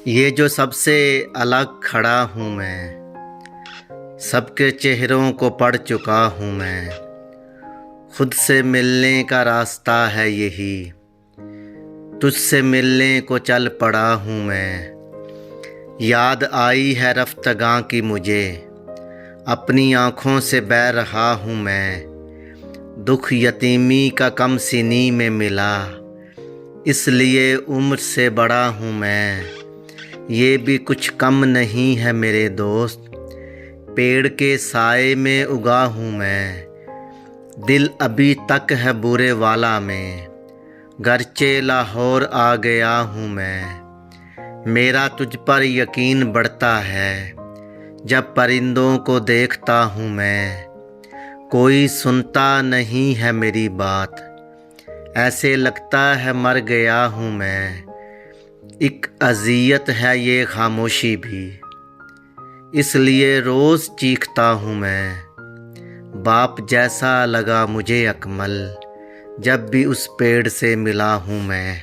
ये जो सबसे अलग खड़ा हूँ मैं, सबके चेहरों को पढ़ चुका हूँ मैं। खुद से मिलने का रास्ता है यही, तुझसे मिलने को चल पड़ा हूँ मैं। याद आई है रफ्तगां की मुझे, अपनी आँखों से बह रहा हूँ मैं। दुख यतीमी का कम सीनी में मिला, इसलिए उम्र से बड़ा हूँ मैं। ये भी कुछ कम नहीं है मेरे दोस्त, पेड़ के साए में उगा हूँ मैं। दिल अभी तक है बुरे वाला में, गर्चे लाहौर आ गया हूँ मैं। मेरा तुझ पर यकीन बढ़ता है, जब परिंदों को देखता हूँ मैं। कोई सुनता नहीं है मेरी बात, ऐसे लगता है मर गया हूँ मैं। एक अज़ियत है ये खामोशी भी, इसलिए रोज़ चीखता हूँ मैं। बाप जैसा लगा मुझे अकमल, जब भी उस पेड़ से मिला हूँ मैं।